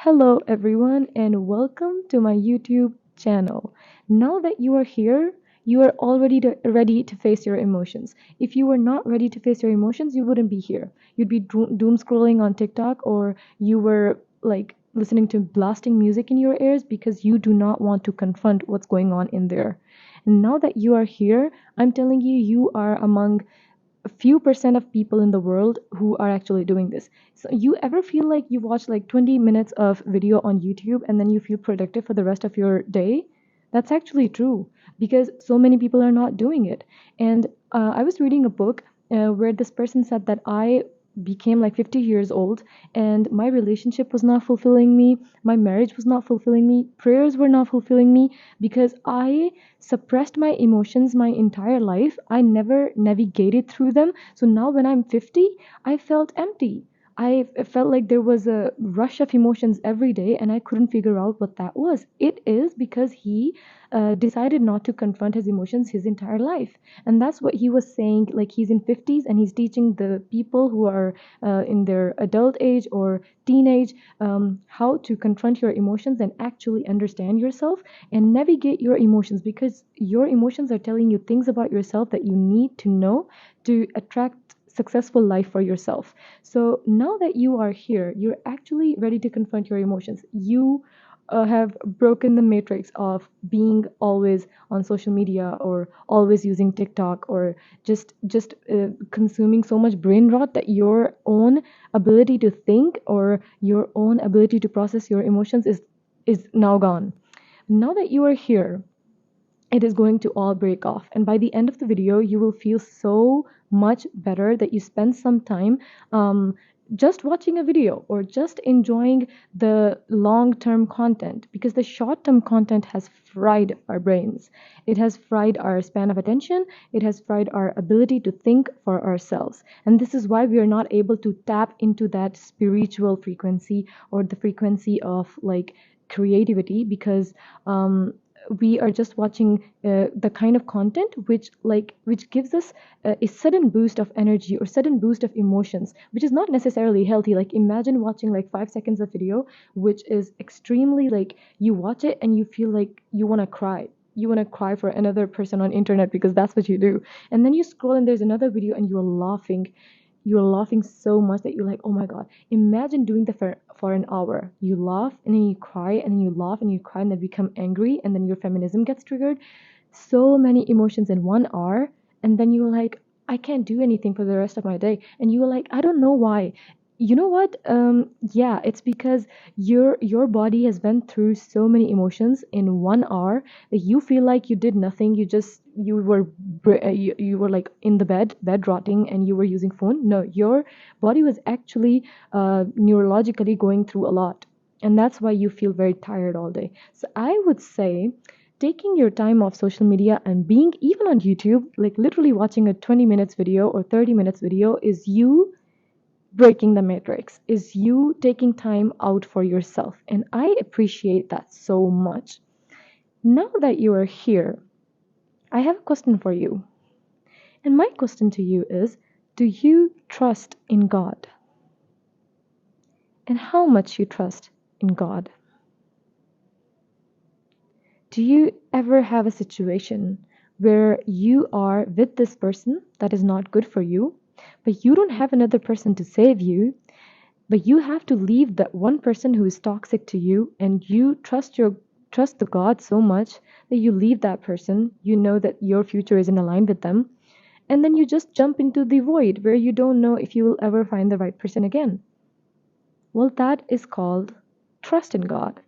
Hello, everyone, and welcome to my YouTube channel. Now that you are here, you are already ready to face your emotions. If you were not ready to face your emotions, you wouldn't be here. You'd be doom scrolling on TikTok, or you were like listening to blasting music in your ears because you do not want to confront what's going on in there. And now that you are here, I'm telling you, you are among a few percent of people in the world who are actually doing this. So you ever feel like you watch like 20 minutes of video on YouTube and then you feel productive for the rest of your day? That's actually true because so many people are not doing it. And I was reading a book where this person said that I became like 50 years old and my relationship was not fulfilling me, my marriage was not fulfilling me, prayers were not fulfilling me because I suppressed my emotions my entire life. I never navigated through them. So now when I'm 50, I felt empty. I felt like there was a rush of emotions every day and I couldn't figure out what that was. It is because he decided not to confront his emotions his entire life. And that's what he was saying. Like he's in 50s and he's teaching the people who are in their adult age or teenage how to confront your emotions and actually understand yourself and navigate your emotions because your emotions are telling you things about yourself that you need to know to attract successful life for yourself. So now that you are here, you're actually ready to confront your emotions. You have broken the matrix of being always on social media or always using TikTok or just consuming so much brain rot that your own ability to think or your own ability to process your emotions is now gone. Now that you are here, it is going to all break off. And by the end of the video, you will feel so much better that you spend some time just watching a video or just enjoying the long term content because the short term content has fried our brains. It has fried our span of attention. It has fried our ability to think for ourselves. And this is why we are not able to tap into that spiritual frequency or the frequency of like creativity because we are just watching the kind of content which gives us a sudden boost of energy or sudden boost of emotions, which is not necessarily healthy. Like imagine watching like 5 seconds of video which is extremely like you watch it and you feel like you want to cry. You want to cry for another person on internet because that's what you do. And then you scroll and there's another video and you're laughing so much that you're like, oh my god, imagine doing that for an hour. You laugh and then you cry and then you laugh and you cry and then become angry and then your feminism gets triggered. So many emotions in 1 hour. And then you're like, I can't do anything for the rest of my day. And you're like, I don't know why. You know what? Yeah, it's because your body has went through so many emotions in 1 hour that you feel like you did nothing. You were like in the bed rotting, and you were using phone. No, your body was actually neurologically going through a lot, and that's why you feel very tired all day. So I would say taking your time off social media and being even on YouTube, like literally watching a 20 minutes video or 30 minutes video, is you breaking the matrix, is you taking time out for yourself. And I appreciate that so much. Now that you are here, I have a question for you. And my question to you is, do you trust in God? And how much you trust in God? Do you ever have a situation where you are with this person that is not good for you, but you don't have another person to save you, but you have to leave that one person who is toxic to you, and you trust the God so much that you leave that person, you know that your future isn't aligned with them, and then you just jump into the void where you don't know if you will ever find the right person again. Well, that is called trust in God.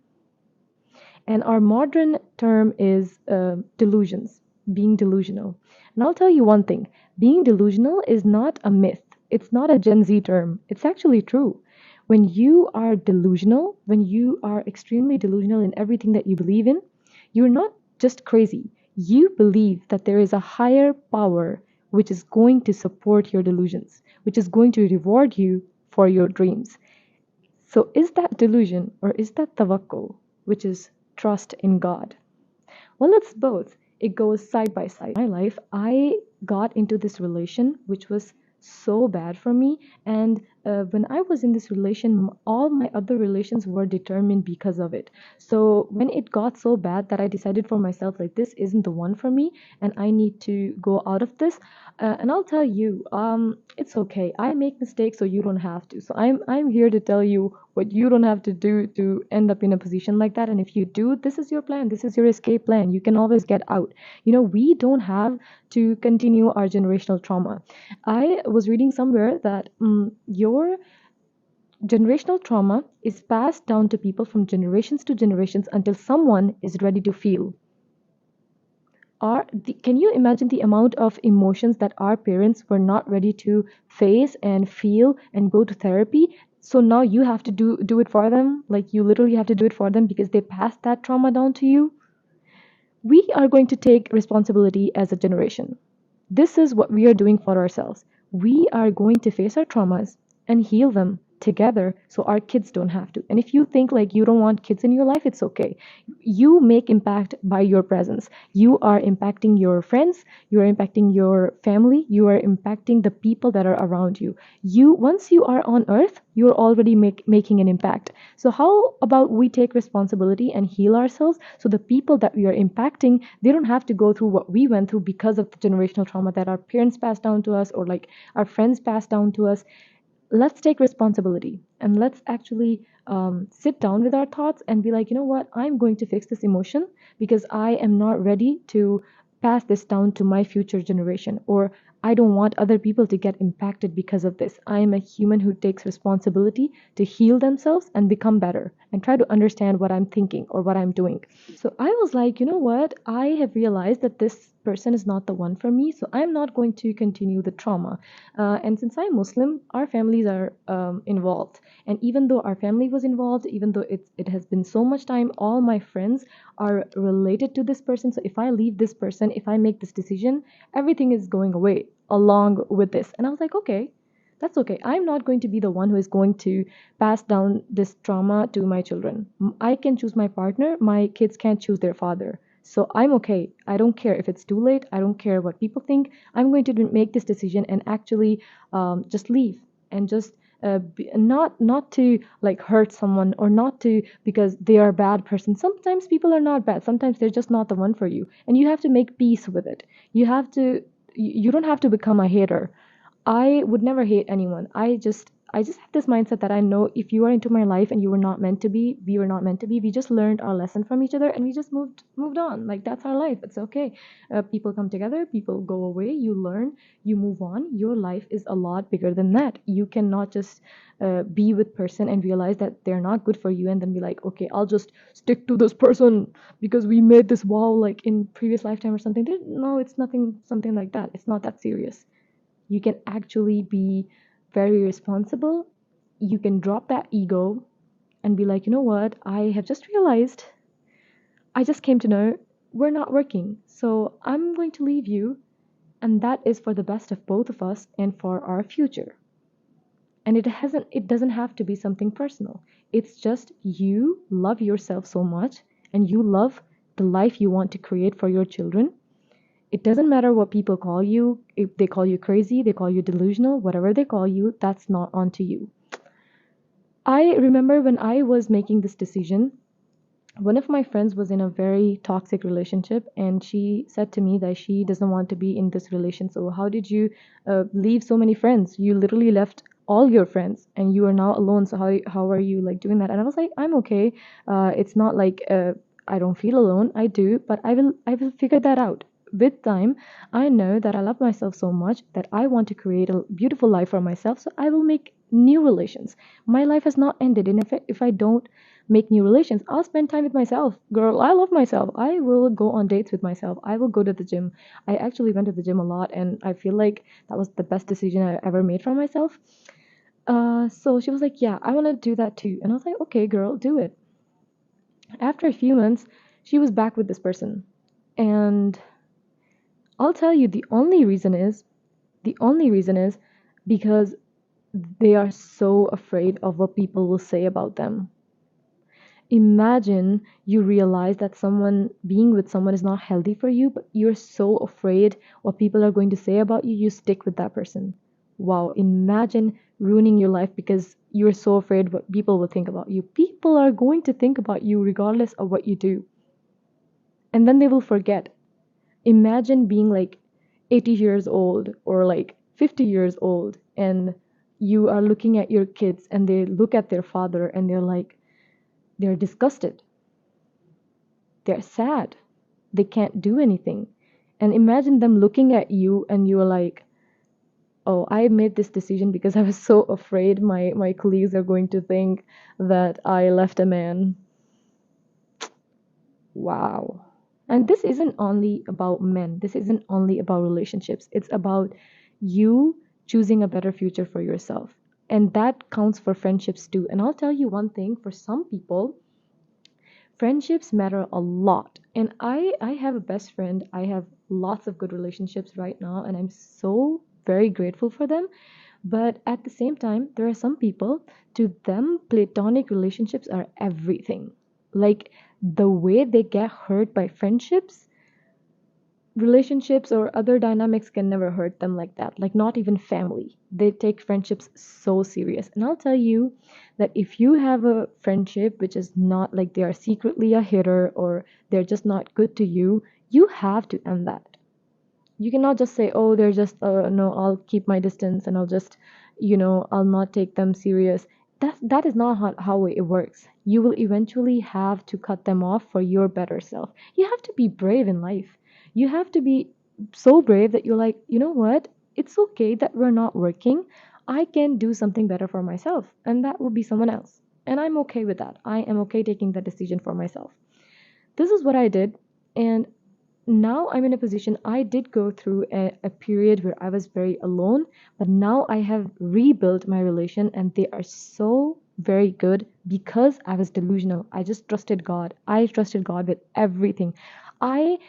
And our modern term is delusions, being delusional. And I'll tell you one thing, being delusional is not a myth, it's not a Gen Z term, it's actually true. When you are delusional, when you are extremely delusional in everything that you believe in, you're not just crazy. You believe that there is a higher power which is going to support your delusions, which is going to reward you for your dreams. So, is that delusion or is that tawakkul, which is trust in God? Well, it's both. It goes side by side. In my life, I got into this relation which was so bad for me, and when I was in this relation, all my other relations were determined because of it. So when it got so bad that I decided for myself, like, this isn't the one for me, and I need to go out of this. And I'll tell you, it's okay. I make mistakes, so you don't have to. So I'm here to tell you what you don't have to do to end up in a position like that. And if you do, this is your plan. This is your escape plan. You can always get out. We don't have to continue our generational trauma. I was reading somewhere that your generational trauma is passed down to people from generations to generations until someone is ready to feel. Can you imagine the amount of emotions that our parents were not ready to face and feel and go to therapy? So now you have to do it for them. Like, you literally have to do it for them because they passed that trauma down to you. We are going to take responsibility as a generation. This is what we are doing for ourselves. We are going to face our traumas and heal them together so our kids don't have to. And if you think like you don't want kids in your life, it's okay. You make impact by your presence. You are impacting your friends, you are impacting your family, you are impacting the people that are around you. Once you are on earth, you're already making an impact. So how about we take responsibility and heal ourselves so the people that we are impacting, they don't have to go through what we went through because of the generational trauma that our parents passed down to us or like our friends passed down to us. Let's take responsibility and let's actually sit down with our thoughts and be like, you know what, I'm going to fix this emotion because I am not ready to pass this down to my future generation, or I don't want other people to get impacted because of this. I am a human who takes responsibility to heal themselves and become better and try to understand what I'm thinking or what I'm doing. So I was like, you know what, I have realized that this person is not the one for me, so I'm not going to continue the trauma. And since I'm Muslim, our families are involved. And even though our family was involved, even though it has been so much time, all my friends are related to this person. So if I leave this person, if I make this decision, everything is going away along with this. And I was like, okay, that's okay. I'm not going to be the one who is going to pass down this trauma to my children. I can choose my partner. My kids can't choose their father. So I'm okay. I don't care if it's too late. I don't care what people think. I'm going to make this decision and actually just leave and just not to like hurt someone or not to because they are a bad person. Sometimes people are not bad. Sometimes they're just not the one for you, and you have to make peace with it. You don't have to become a hater. I would never hate anyone. I just have this mindset that I know if you are into my life and you were not meant to be, we were not meant to be. We just learned our lesson from each other and we just moved on. Like, that's our life. It's okay. People come together, people go away, you learn, you move on. Your life is a lot bigger than that. You cannot just be with person and realize that they're not good for you and then be like, okay, I'll just stick to this person because we made this vow like in previous lifetime or something. No, it's nothing something like that. It's not that serious. You can actually be very responsible. You can drop that ego and be like, you know what, I have just realized, I just came to know we're not working. So I'm going to leave you. And that is for the best of both of us and for our future. And it doesn't have to be something personal. It's just you love yourself so much and you love the life you want to create for your children. It doesn't matter what people call you. If they call you crazy, they call you delusional, whatever they call you, that's not onto you. I remember when I was making this decision, one of my friends was in a very toxic relationship and she said to me that she doesn't want to be in this relation. So how did you leave so many friends? You literally left all your friends and you are now alone. So how are you like doing that? And I was like, I'm okay. It's not like I don't feel alone. I do, but I will figure that out with time. I know that I love myself so much that I want to create a beautiful life for myself, so I will make new relations. My life has not ended, and if I don't make new relations, I'll spend time with myself. Girl, I love myself. I will go on dates with myself. I will go to the gym. I actually went to the gym a lot and I feel like that was the best decision I ever made for myself. So she was like, yeah, I want to do that too. And I was like, okay, girl, do it. After a few months, she was back with this person. And I'll tell you, the only reason is because they are so afraid of what people will say about them. Imagine you realize that someone being with someone is not healthy for you, but you're so afraid what people are going to say about you, you stick with that person. Wow, imagine ruining your life because you're so afraid what people will think about you. People are going to think about you regardless of what you do. And then they will forget. Imagine being like 80 years old or like 50 years old, and you are looking at your kids and they look at their father and they're disgusted, they're sad, they can't do anything. And imagine them looking at you and you're like, oh, I made this decision because I was so afraid my colleagues are going to think that I left a man. Wow. And this isn't only about men, this isn't only about relationships. It's about you choosing a better future for yourself. And that counts for friendships too. And I'll tell you one thing, for some people, friendships matter a lot. And I have a best friend. I have lots of good relationships right now, and I'm so very grateful for them. But at the same time, there are some people, to them, platonic relationships are everything. Like the way they get hurt by friendships, relationships or other dynamics can never hurt them like that. Like, not even family. They take friendships so serious. And I'll tell you that if you have a friendship which is not like they are secretly a hitter or they're just not good to you have to end that. You cannot just say, oh, they're just no, I'll keep my distance and I'll just, I'll not take them serious. That is not how it works. You will eventually have to cut them off for your better self. You have to be brave in life. You have to be so brave that you're like, you know what, it's okay that we're not working. I can do something better for myself, and that will be someone else, and I'm okay with that. I am okay taking that decision for myself. This is what I did. And now I'm in a position, I did go through a period where I was very alone, but now I have rebuilt my relation and they are so very good because I was delusional. I just trusted God. I trusted God with everything. I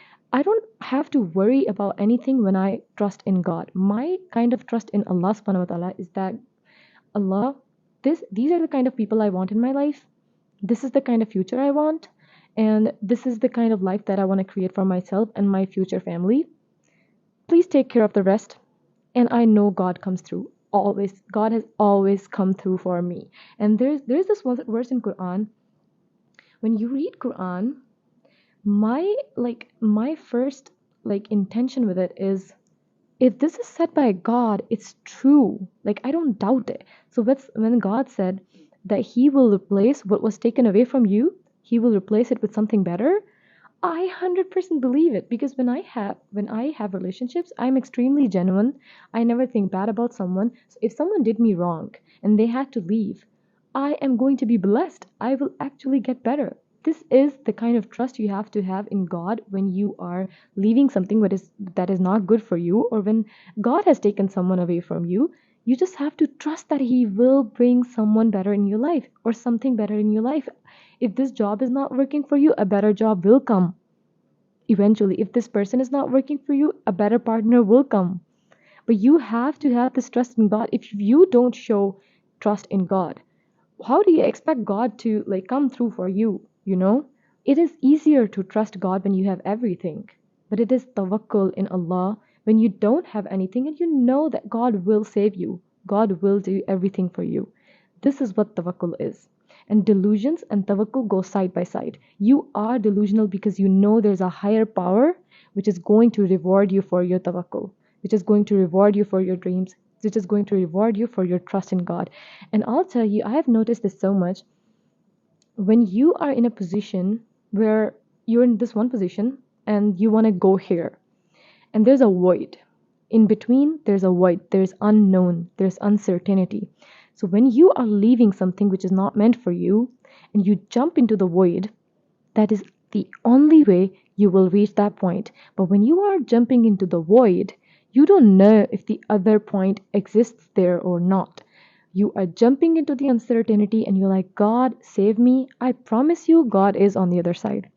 don't have to worry about anything when I trust in God. My kind of trust in Allah subhanahu wa ta'ala is that Allah, these are the kind of people I want in my life. This is the kind of future I want, and this is the kind of life that I want to create for myself and my future family. Please take care of the rest. And I know God comes through. Always. God has always come through for me. And there's this verse in Quran. When you read Quran, my first intention with it is, if this is said by God, it's true. Like, I don't doubt it. So when God said that He will replace what was taken away from you, He will replace it with something better. I 100% believe it, because when I have relationships, I'm extremely genuine. I never think bad about someone. So if someone did me wrong and they had to leave, I am going to be blessed. I will actually get better. This is the kind of trust you have to have in God when you are leaving something that is not good for you, or when God has taken someone away from you. You just have to trust that He will bring someone better in your life, or something better in your life. If this job is not working for you, a better job will come eventually. If this person is not working for you, a better partner will come. But you have to have this trust in God. If you don't show trust in God, how do you expect God to come through for you? It is easier to trust God when you have everything, but it is tawakkul in Allah when you don't have anything and you know that God will save you. God will do everything for you. This is what tawakkul is. And delusions and tawakkul go side by side. You are delusional because you know there's a higher power which is going to reward you for your tawakkul, which is going to reward you for your dreams, which is going to reward you for your trust in God. And I'll tell you, I have noticed this so much. When you are in a position where you're in this one position and you want to go here, and there's a void. In between, there's a void, there's unknown, there's uncertainty. So when you are leaving something which is not meant for you and you jump into the void, that is the only way you will reach that point. But when you are jumping into the void, you don't know if the other point exists there or not. You are jumping into the uncertainty and you're like, God, save me. I promise you, God is on the other side.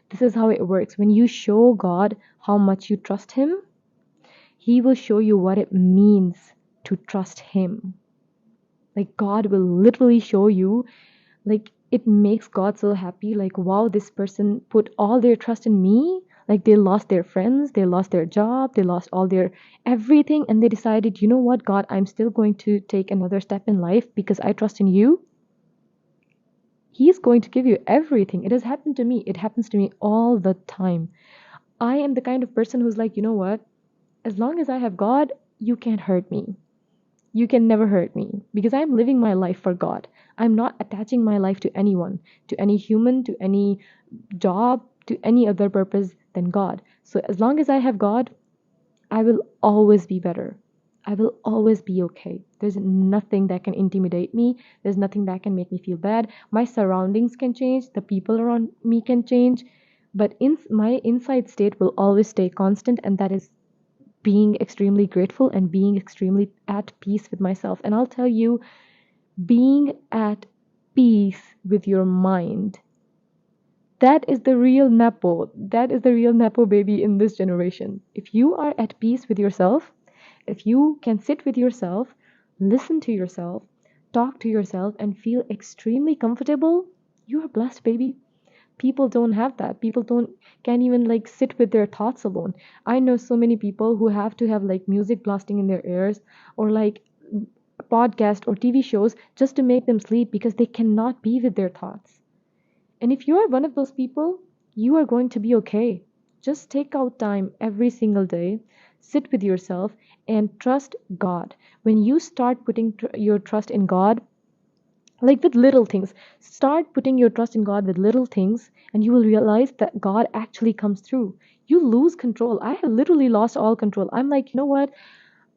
This is how it works. When you show God how much you trust Him, He will show you what it means to trust Him. Like, God will literally show you, like, it makes God so happy. Like, wow, this person put all their trust in me. Like they lost their friends, they lost their job, they lost all their everything, and they decided, you know what, God, I'm still going to take another step in life because I trust in you. He's going to give you everything. It has happened to me. It happens to me all the time. I am the kind of person who's like, you know what? As long as I have God, you can't hurt me. You can never hurt me because I'm living my life for God. I'm not attaching my life to anyone, to any human, to any job, to any other purpose than God. So as long as I have God, I will always be better. I will always be okay. There's nothing that can intimidate me. There's nothing that can make me feel bad. My surroundings can change. The people around me can change. But my inside state will always stay constant, and that is being extremely grateful and being extremely at peace with myself. And I'll tell you, being at peace with your mind, that is the real Napo. That is the real Napo baby in this generation. If you are at peace with yourself, if you can sit with yourself, listen to yourself, talk to yourself, and feel extremely comfortable, you are blessed, baby. People don't have that. People don't can't even like sit with their thoughts alone. I know so many people who have to have like music blasting in their ears or like podcast or TV shows just to make them sleep because they cannot be with their thoughts. And if you are one of those people, you are going to be okay. Just take out time every single day, sit with yourself, and trust God. When you start putting your trust in God, like with little things, start putting your trust in God with little things, and you will realize that God actually comes through. You lose control. I have literally lost all control. I'm like, you know what?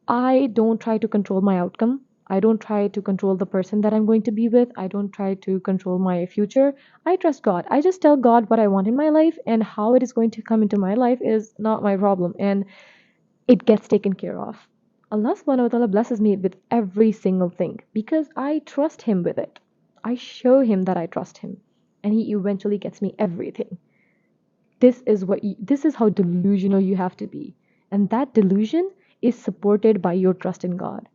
I don't try to control my outcome. I don't try to control the person that I'm going to be with. I don't try to control my future. I trust God. I just tell God what I want in my life, and how it is going to come into my life is not my problem, and it gets taken care of. Allah subhanahu wa ta'ala blesses me with every single thing because I trust Him with it. I show Him that I trust Him, and He eventually gets me everything. This is how delusional you have to be, and that delusion is supported by your trust in God.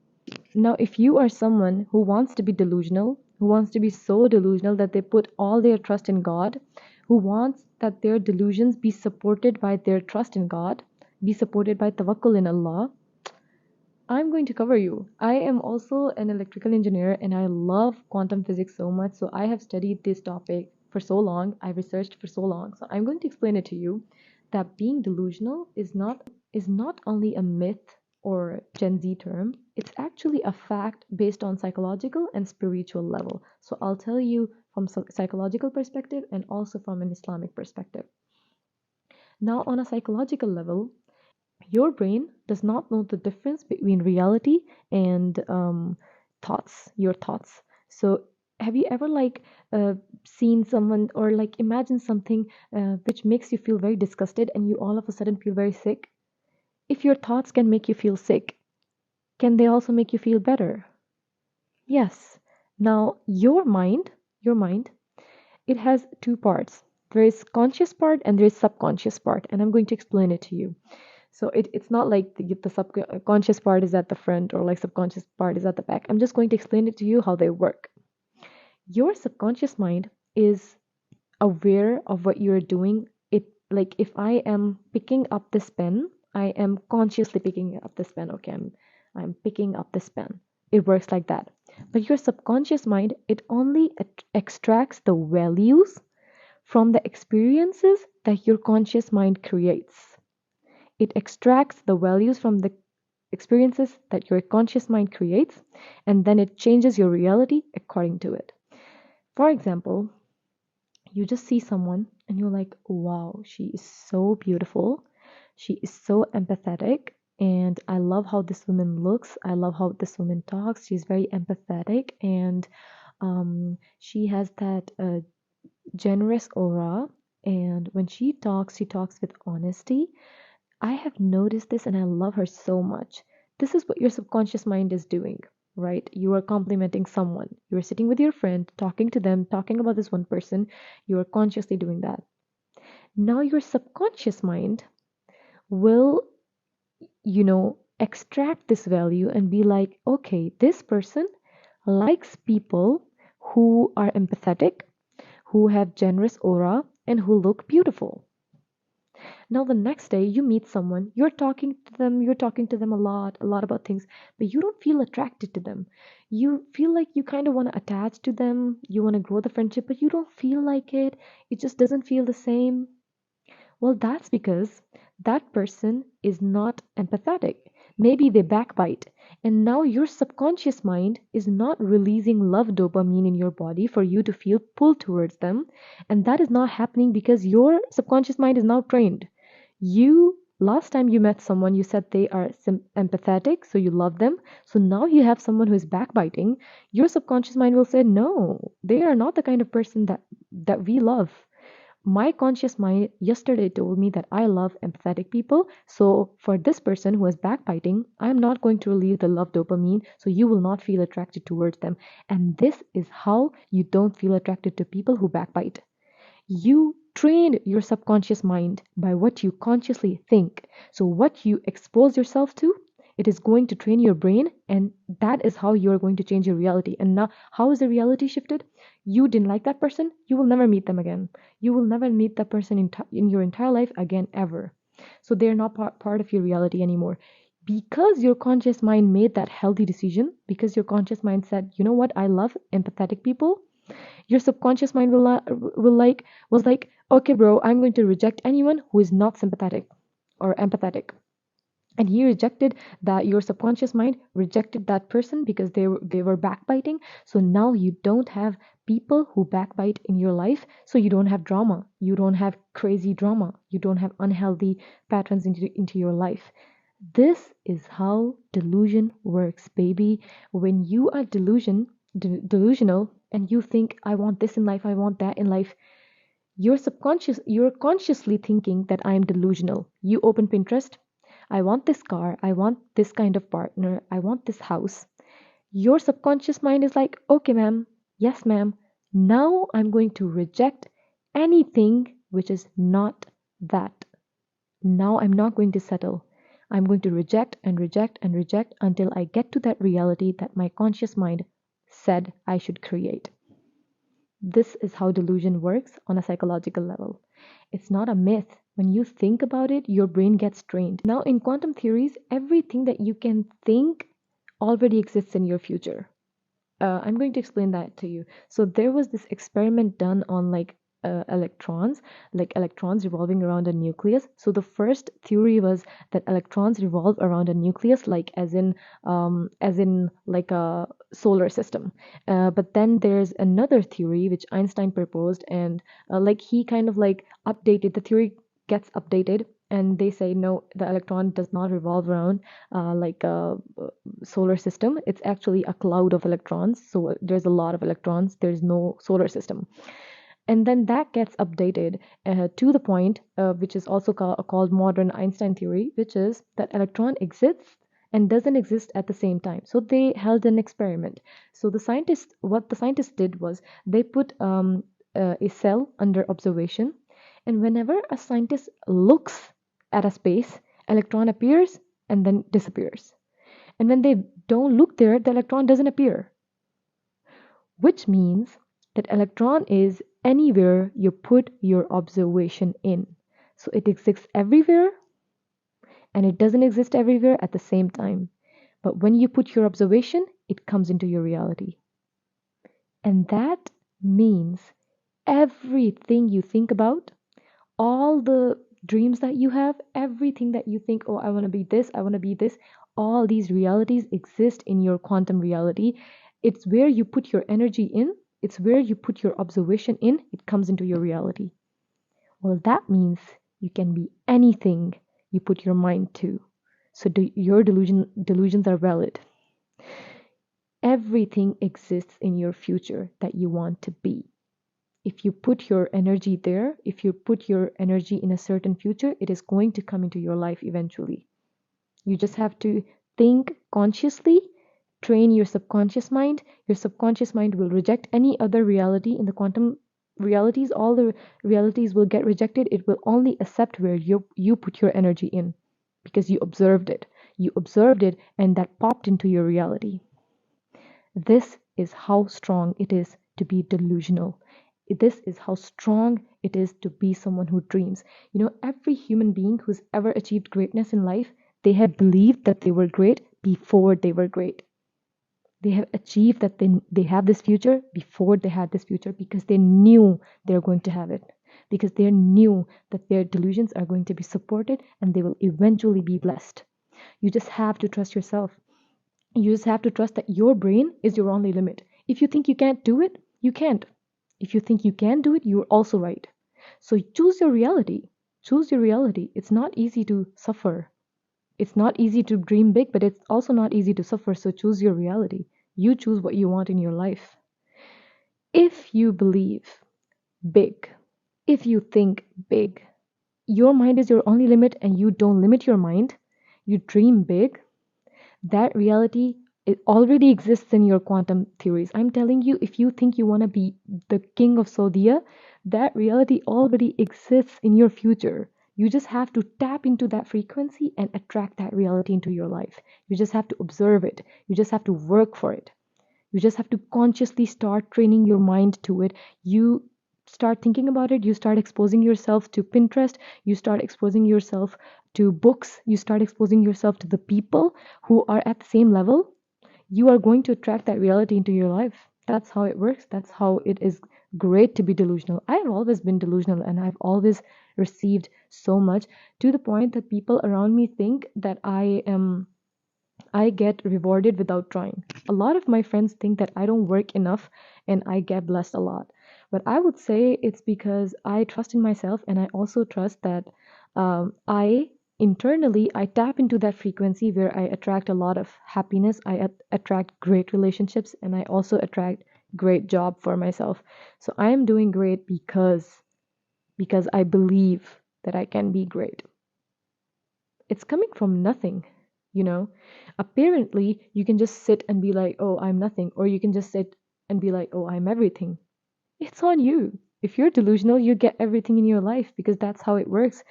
Now, if you are someone who wants to be delusional, who wants to be so delusional that they put all their trust in God, who wants that their delusions be supported by their trust in God, be supported by tawakkul in Allah, I'm going to cover you. I am also an electrical engineer and I love quantum physics so much. So I have studied this topic for so long. I researched for so long. So I'm going to explain it to you that being delusional is not only a myth or Gen Z term. It's actually a fact based on psychological and spiritual level. So I'll tell you from psychological perspective and also from an Islamic perspective. Now, on a psychological level, your brain does not know the difference between reality and your thoughts. So have you ever like seen someone or like imagine something which makes you feel very disgusted and you all of a sudden feel very sick? If your thoughts can make you feel sick, can they also make you feel better? Yes. Now your mind, it has two parts. There is conscious part and there is subconscious part, and I'm going to explain it to you. So it's not like the subconscious part is at the front or like subconscious part is at the back. I'm just going to explain it to you how they work. Your subconscious mind is aware of what you're doing. It like if I am picking up this pen, I am consciously picking up this pen. Okay, I'm picking up this pen. It works like that. But your subconscious mind, it only extracts the values from the experiences that your conscious mind creates. It extracts the values from the experiences that your conscious mind creates, and then it changes your reality according to it. For example, you just see someone and you're like, wow, she is so beautiful. She is so empathetic. And I love how this woman looks. I love how this woman talks. She's very empathetic and she has that generous aura. And when she talks with honesty. I have noticed this and I love her so much. This is what your subconscious mind is doing, right? You are complimenting someone. You are sitting with your friend, talking to them, talking about this one person. You are consciously doing that. Now, your subconscious mind will, extract this value and be like, okay, this person likes people who are empathetic, who have generous aura, and who look beautiful. Now the next day you meet someone, you're talking to them a lot about things, but you don't feel attracted to them. You feel like you kind of want to attach to them, you want to grow the friendship, but you don't feel like it. It just doesn't feel the same. Well, that's because that person is not empathetic. Maybe they backbite. And now your subconscious mind is not releasing love dopamine in your body for you to feel pulled towards them. And that is not happening because your subconscious mind is now trained. Last time you met someone, you said they are empathetic, so you love them. So now you have someone who is backbiting. Your subconscious mind will say, no, they are not the kind of person that we love. My conscious mind yesterday told me that I love empathetic people. So for this person who is backbiting, I'm not going to release the love dopamine, so you will not feel attracted towards them. And this is how you don't feel attracted to people who backbite. You trained your subconscious mind by what you consciously think. So, what you expose yourself to, it is going to train your brain, and that is how you are going to change your reality. And now, how is the reality shifted? You didn't like that person, you will never meet them again. You will never meet that person in your entire life again, ever. So, they're not part of your reality anymore. Because your conscious mind made that healthy decision, because your conscious mind said, you know what, I love empathetic people, your subconscious mind was like, okay, bro, I'm going to reject anyone who is not sympathetic or empathetic. And he rejected that. Your subconscious mind rejected that person because they were backbiting. So now you don't have people who backbite in your life. So you don't have drama. You don't have crazy drama. You don't have unhealthy patterns into your life. This is how delusion works, baby. When you are delusional and you think, I want this in life, I want that in life, you're consciously thinking that I am delusional. You open Pinterest, I want this car, I want this kind of partner, I want this house. Your subconscious mind is like, okay, ma'am, yes, ma'am, now I'm going to reject anything which is not that. Now I'm not going to settle. I'm going to reject and reject and reject until I get to that reality that my conscious mind said I should create. This is how delusion works on a psychological level. It's not a myth. When you think about it, your brain gets trained. Now, in quantum theories, everything that you can think already exists in your future. I'm going to explain that to you. So there was this experiment done on like electrons revolving around a nucleus. So the first theory was that electrons revolve around a nucleus, like as in like a solar system. But then there's another theory which Einstein proposed, and like he kind of like updated the theory, gets updated, and they say no, the electron does not revolve around like a solar system. It's actually a cloud of electrons. So there's a lot of electrons. There's no solar system. And then that gets updated to the point, which is also called modern Einstein theory, which is that electron exists and doesn't exist at the same time. So they held an experiment. So what the scientists did was they put a cell under observation, and whenever a scientist looks at a space, electron appears and then disappears. And when they don't look there, the electron doesn't appear, which means that electron is anywhere you put your observation in. So it exists everywhere and it doesn't exist everywhere at the same time. But when you put your observation, it comes into your reality. And that means everything you think about, all the dreams that you have, everything that you think, oh, I want to be this, I want to be this, all these realities exist in your quantum reality. It's where you put your energy in, it's where you put your observation in, it comes into your reality. Well, that means you can be anything you put your mind to. So your delusions are valid. Everything exists in your future that you want to be. If you put your energy there, if you put your energy in a certain future, it is going to come into your life eventually. You just have to think consciously, train your subconscious mind. Your subconscious mind will reject any other reality in the quantum realities. All the realities will get rejected. It will only accept where you put your energy in because you observed it. You observed it and that popped into your reality. This is how strong it is to be delusional. This is how strong it is to be someone who dreams. Every human being who's ever achieved greatness in life, they have believed that they were great before they were great. They have achieved that they have this future before they had this future because they knew they're going to have it. Because they knew that their delusions are going to be supported and they will eventually be blessed. You just have to trust yourself. You just have to trust that your brain is your only limit. If you think you can't do it, you can't. If you think you can do it, you're also right. So choose your reality. Choose your reality. It's not easy to suffer. It's not easy to dream big, but it's also not easy to suffer. So choose your reality. You choose what you want in your life. If you believe big, if you think big, your mind is your only limit and you don't limit your mind, you dream big, that reality, it already exists in your quantum theories. I'm telling you, if you think you want to be the king of Saudia, that reality already exists in your future. You just have to tap into that frequency and attract that reality into your life. You just have to observe it. You just have to work for it. You just have to consciously start training your mind to it. You start thinking about it. You start exposing yourself to Pinterest. You start exposing yourself to books. You start exposing yourself to the people who are at the same level. You are going to attract that reality into your life. That's how it works. That's how it is great to be delusional. I have always been delusional and I've always received so much to the point that people around me think that I get rewarded without trying. A lot of my friends think that I don't work enough and I get blessed a lot. But I would say it's because I trust in myself and I also trust that I internally I tap into that frequency where I attract a lot of happiness, attract great relationships, and I also attract great job for myself. So I am doing great because I believe that I can be great. It's coming from nothing, you know. Apparently, you can just sit and be like, oh, I'm nothing, or you can just sit and be like, oh, I'm everything. It's on you. If you're delusional, you get everything in your life because that's how it works.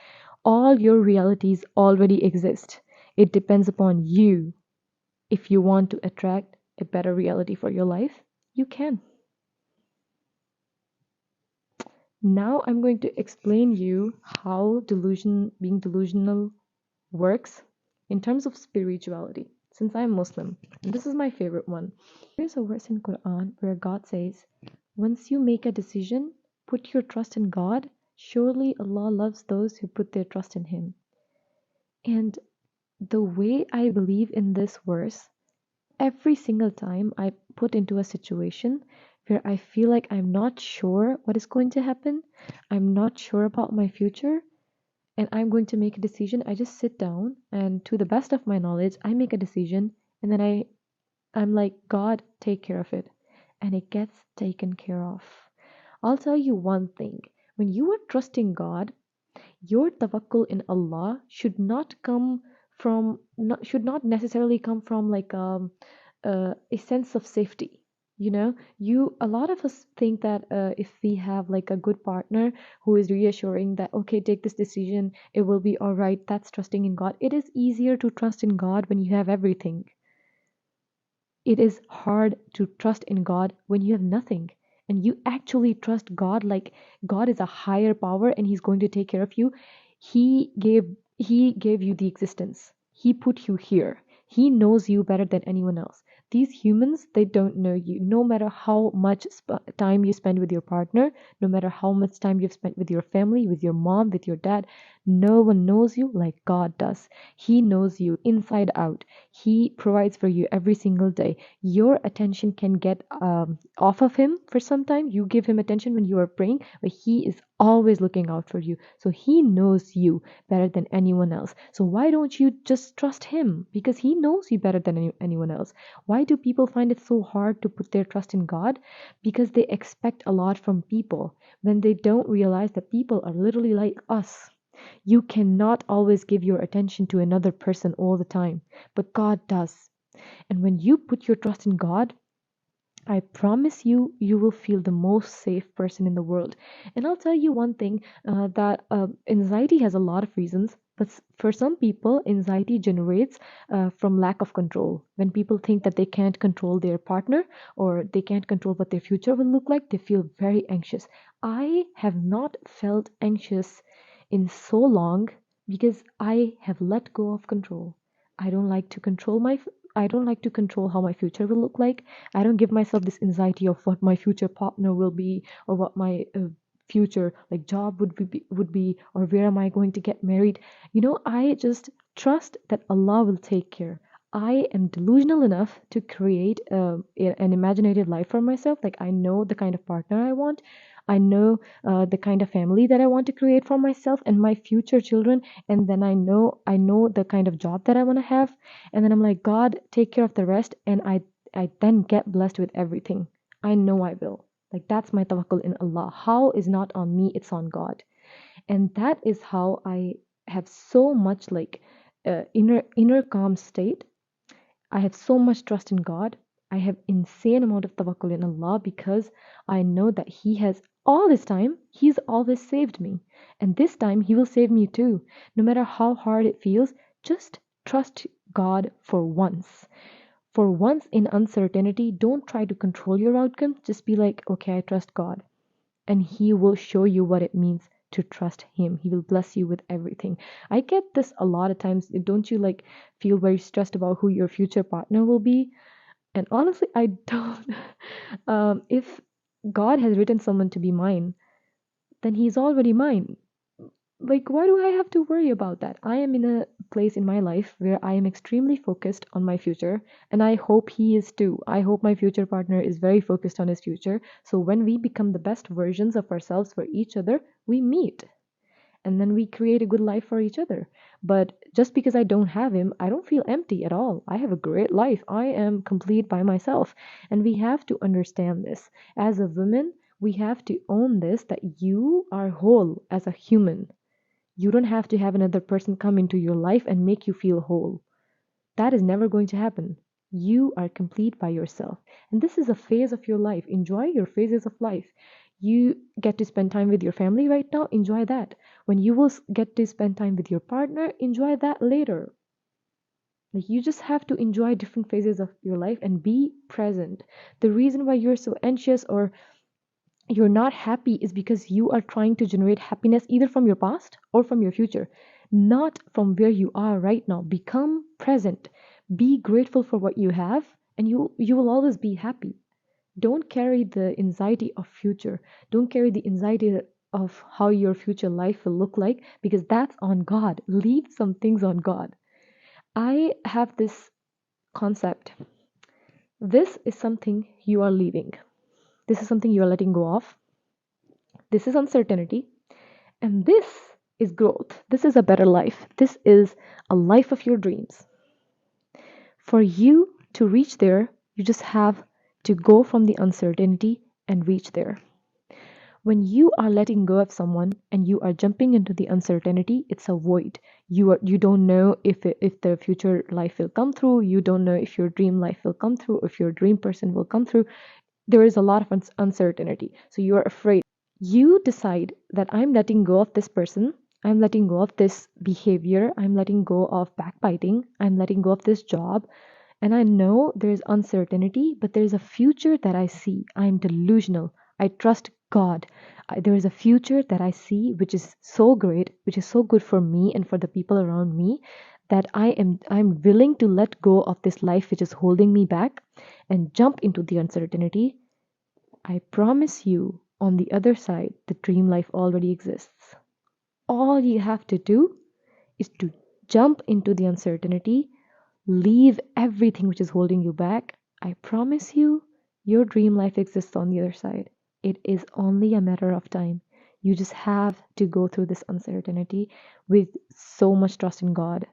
All your realities already exist. It depends upon you. If you want to attract a better reality for your life, you can. Now I'm going to explain you how being delusional works in terms of spirituality, since I'm Muslim. And this is my favorite one. There's a verse in Quran where God says, once you make a decision, put your trust in God. Surely Allah loves those who put their trust in Him. And the way I believe in this verse, every single time I put into a situation where I feel like I'm not sure what is going to happen, I'm not sure about my future, and I'm going to make a decision, I just sit down and to the best of my knowledge, I make a decision and then I'm like, God, take care of it. And it gets taken care of. I'll tell you one thing. When you are trusting God, your tawakkul in Allah should not necessarily come from like a sense of safety. A lot of us think that if we have like a good partner who is reassuring that okay, take this decision, it will be all right, that's trusting in God. It is easier to trust in God when you have everything. It is hard to trust in God when you have nothing. And you actually trust God like God is a higher power and He's going to take care of you. He gave you the existence. He put you here. He knows you better than anyone else. These humans, they don't know you. No matter how much time you spend with your partner, no matter how much time you've spent with your family, with your mom, with your dad, no one knows you like God does. He knows you inside out. He provides for you every single day. Your attention can get off of Him for some time. You give Him attention when you are praying, but He is always looking out for you. So He knows you better than anyone else. So why don't you just trust Him? Because He knows you better than anyone else. Why do people find it so hard to put their trust in God? Because they expect a lot from people when they don't realize that people are literally like us. You cannot always give your attention to another person all the time, but God does. And when you put your trust in God, I promise you, you will feel the most safe person in the world. And I'll tell you one thing that anxiety has a lot of reasons, but for some people, anxiety generates from lack of control. When people think that they can't control their partner or they can't control what their future will look like, they feel very anxious. I have not felt anxious in so long because I have let go of control. I don't like to control I don't like to control how my future will look like. I don't give myself this anxiety of what my future partner will be or what my future like job would be or where am I going to get married. I just trust that Allah will take care. I am delusional enough to create an imaginative life for myself. Like I know the kind of partner I want. I know the kind of family that I want to create for myself and my future children. And then I know the kind of job that I want to have. And then I'm like, God, take care of the rest. And I then get blessed with everything. I know I will. Like that's my tawakkul in Allah. How is not on me, it's on God. And that is how I have so much like inner calm state. I have so much trust in God. I have insane amount of tawakkul in Allah because I know that He has all this time, He's always saved me. And this time He will save me too. No matter how hard it feels, just trust God for once. For once in uncertainty, don't try to control your outcome. Just be like, okay, I trust God. And He will show you what it means to trust Him. He will bless you with everything. I get this a lot of times. Don't you like feel very stressed about who your future partner will be? And honestly, I don't. If God has written someone to be mine, then He's already mine. Like, why do I have to worry about that? I am in a place in my life where I am extremely focused on my future, and I hope he is too. I hope my future partner is very focused on his future. So when we become the best versions of ourselves for each other, we meet and then we create a good life for each other. But just because I don't have him, I don't feel empty at all. I have a great life. I am complete by myself. And we have to understand this. As a woman, we have to own this that you are whole as a human. You don't have to have another person come into your life and make you feel whole. That is never going to happen. You are complete by yourself. And this is a phase of your life. Enjoy your phases of life. You get to spend time with your family right now, enjoy that. When you will get to spend time with your partner, enjoy that later. Like you just have to enjoy different phases of your life and be present. The reason why you're so anxious or you're not happy is because you are trying to generate happiness either from your past or from your future, not from where you are right now. Become present. Be grateful for what you have and you will always be happy. Don't carry the anxiety of future. Don't carry the anxiety of how your future life will look like because that's on God. Leave some things on God. I have this concept. This is something you are leaving. This is something you are letting go of. This is uncertainty. And this is growth. This is a better life. This is a life of your dreams. For you to reach there, you just have to go from the uncertainty and reach there. When you are letting go of someone and you are jumping into the uncertainty, it's a void. You don't know if the future life will come through. You don't know if your dream life will come through, if your dream person will come through. There is a lot of uncertainty. So you are afraid. You decide that I'm letting go of this person, I'm letting go of this behavior, I'm letting go of backbiting, I'm letting go of this job. And I know there's uncertainty, but there's a future that I see. I'm delusional. I trust God. There is a future that I see which is so great, which is so good for me and for the people around me that I'm willing to let go of this life which is holding me back and jump into the uncertainty. I promise you, on the other side, the dream life already exists. All you have to do is to jump into the uncertainty, leave everything which is holding you back. I promise you, your dream life exists on the other side. It is only a matter of time. You just have to go through this uncertainty with so much trust in God,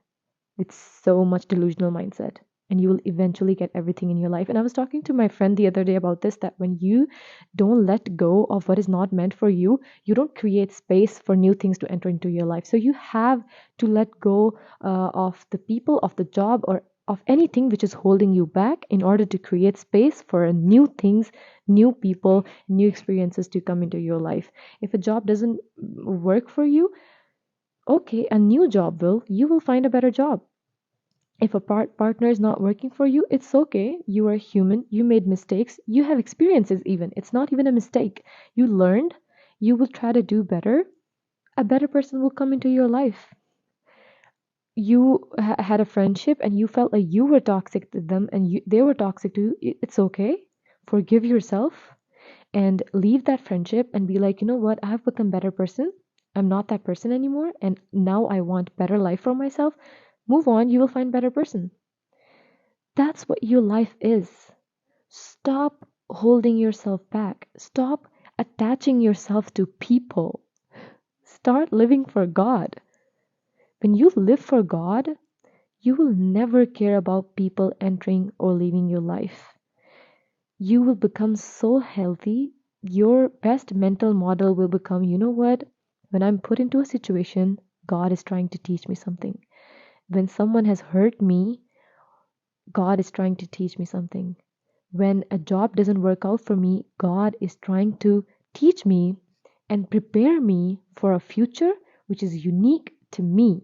with so much delusional mindset, and you will eventually get everything in your life. And I was talking to my friend the other day about this, that when you don't let go of what is not meant for you, you don't create space for new things to enter into your life. So you have to let go of the people, of the job, or of anything which is holding you back in order to create space for new things, new people, new experiences to come into your life. If a job doesn't work for you, okay, a new job will. You will find a better job. If a partner is not working for you, it's okay. You are human. You made mistakes. You have experiences, even. It's not even a mistake. You learned. You will try to do better. A better person will come into your life. You had a friendship and you felt like you were toxic to them and they were toxic to you. It's okay. Forgive yourself and leave that friendship and be like, you know what? I have become a better person. I'm not that person anymore. And now I want better life for myself. Move on. You will find better person. That's what your life is. Stop holding yourself back. Stop attaching yourself to people. Start living for God. When you live for God, you will never care about people entering or leaving your life. You will become so healthy. Your best mental model will become, you know what? When I'm put into a situation, God is trying to teach me something. When someone has hurt me, God is trying to teach me something. When a job doesn't work out for me, God is trying to teach me and prepare me for a future which is unique to me.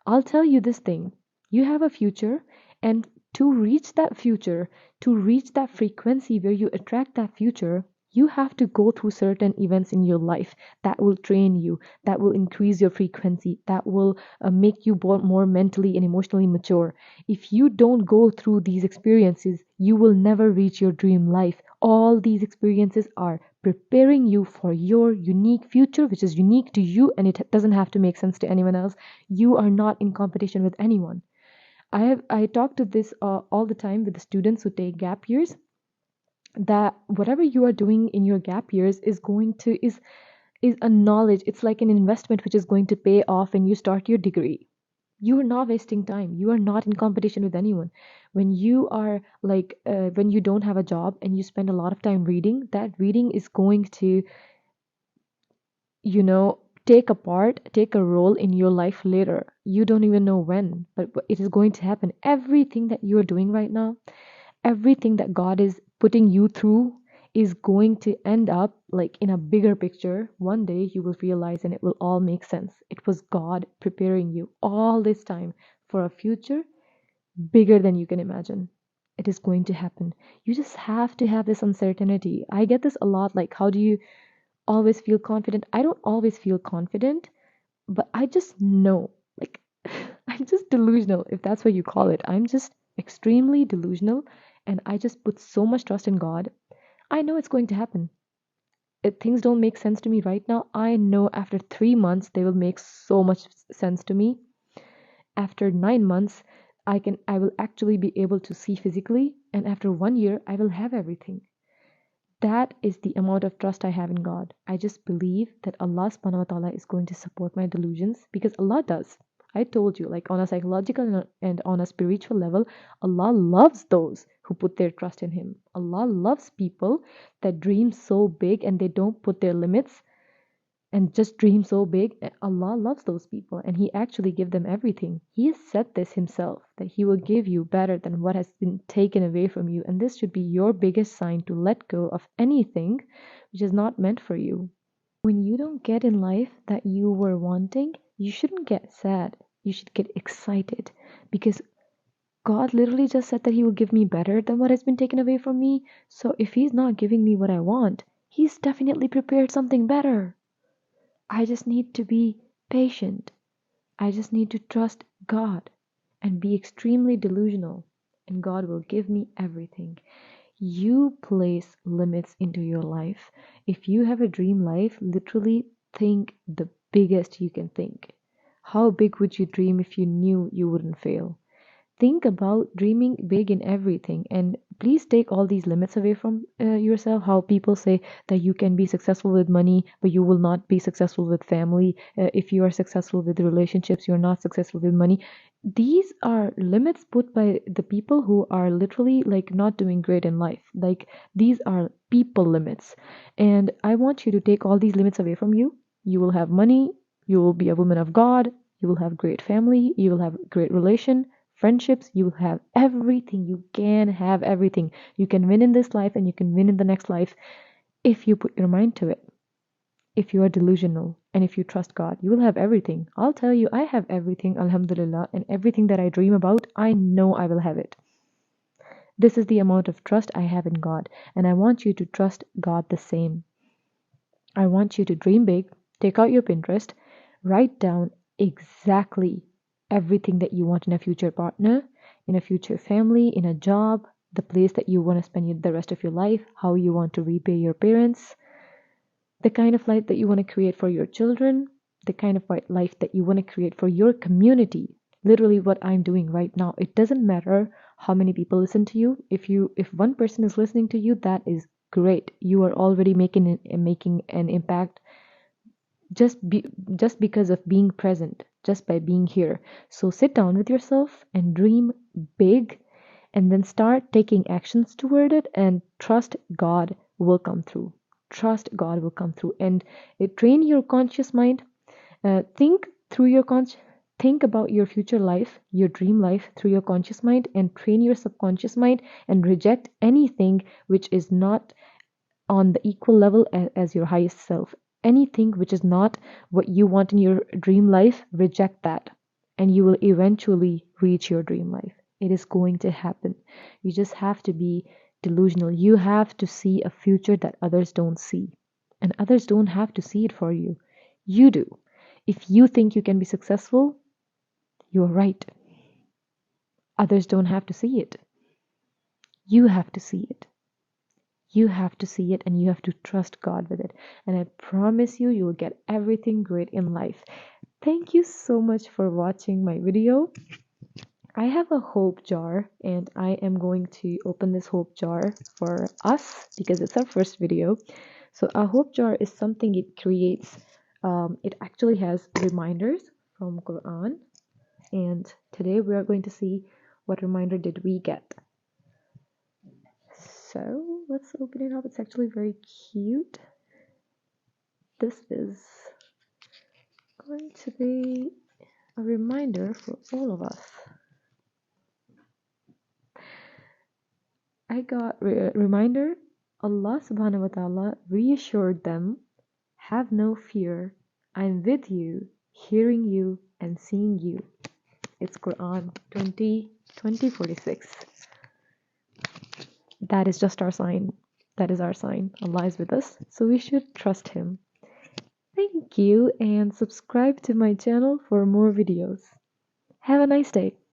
I'll tell you this thing. You have a future, and to reach that future, to reach that frequency where you attract that future, you have to go through certain events in your life that will train you, that will increase your frequency, that will make you more mentally and emotionally mature. If you don't go through these experiences, you will never reach your dream life. All these experiences are preparing you for your unique future, which is unique to you, and it doesn't have to make sense to anyone else. You are not in competition with anyone. I talk to this all the time with the students who take gap years, that whatever you are doing in your gap years is a knowledge. It's like an investment which is going to pay off when you start your degree. You are not wasting time. You are not in competition with anyone. When you are when you don't have a job and you spend a lot of time reading, that reading is going to, you know, take a role in your life later. You don't even know when, but it is going to happen. Everything that you are doing right now, everything that God is putting you through is going to end up like in a bigger picture. One day you will realize and it will all make sense. It was God preparing you all this time for a future bigger than you can imagine. It is going to happen. You just have to have this uncertainty. I get this a lot, like, how do you always feel confident? I don't always feel confident, but I just know. Like, I'm just delusional, if that's what you call it. I'm just extremely delusional, and I just put so much trust in God. I know it's going to happen. If things don't make sense to me right now, I know after 3 months they will make so much sense to me. After 9 months, I will actually be able to see physically, and after 1 year, I will have everything. That is the amount of trust I have in God. I just believe that Allah subhanahu wa ta'ala is going to support my delusions because Allah does. I told you, like on a psychological and on a spiritual level, Allah loves those who put their trust in Him. Allah loves people that dream so big and they don't put their limits and just dream so big. Allah loves those people and He actually give them everything. He has said this Himself, that He will give you better than what has been taken away from you. And this should be your biggest sign to let go of anything which is not meant for you. When you don't get in life that you were wanting, you shouldn't get sad. You should get excited because God literally just said that He will give me better than what has been taken away from me. So if He's not giving me what I want, He's definitely prepared something better. I just need to be patient. I just need to trust God and be extremely delusional, and God will give me everything. You place limits into your life. If you have a dream life, literally think the biggest you can think. How big would you dream if you knew you wouldn't fail? Think about dreaming big in everything, and please take all these limits away from yourself. How people say that you can be successful with money but you will not be successful with family. If you are successful with relationships, you're not successful with money. These are limits put by the people who are literally like not doing great in life. Like, these are people limits, and I want you to take all these limits away from you. You will have money, you will be a woman of God, you will have great family, you will have great relation, friendships, you will have everything. You can have everything. You can win in this life and you can win in the next life if you put your mind to it. If you are delusional and if you trust God, you will have everything. I'll tell you, I have everything, Alhamdulillah, and everything that I dream about, I know I will have it. This is the amount of trust I have in God, and I want you to trust God the same. I want you to dream big, take out your Pinterest, write down exactly everything that you want in a future partner, in a future family, in a job, the place that you want to spend the rest of your life, how you want to repay your parents, the kind of life that you want to create for your children, the kind of life that you want to create for your community. Literally what I'm doing right now. It doesn't matter how many people listen to you. If one person is listening to you, that is great. You are already making an impact just be just because of being present, just by being here. So sit down with yourself and dream big, and then start taking actions toward it, and trust God will come through. Trust God will come through. And train your conscious mind. Think through your think about your future life, your dream life, through your conscious mind, and train your subconscious mind, and reject anything which is not on the equal level as your highest self. Anything which is not what you want in your dream life, reject that, and you will eventually reach your dream life. It is going to happen. You just have to be delusional. You have to see a future that others don't see, and others don't have to see it for you. You do. If you think you can be successful, you're right. Others don't have to see it. You have to see it. You have to see it and you have to trust God with it. And I promise you, you will get everything great in life. Thank you so much for watching my video. I have a hope jar and I am going to open this hope jar for us because it's our first video. So a hope jar is something it creates. It actually has reminders from Quran. And today we are going to see what reminder did we get. So let's open it up. It's actually very cute. This is going to be a reminder for all of us. I got reminder. Allah subhanahu wa ta'ala reassured them, have no fear, I'm with you, hearing you and seeing you. It's Quran 20:46. That is just our sign. That is our sign. Allah is with us, so we should trust Him. Thank you and subscribe to my channel for more videos. Have a nice day.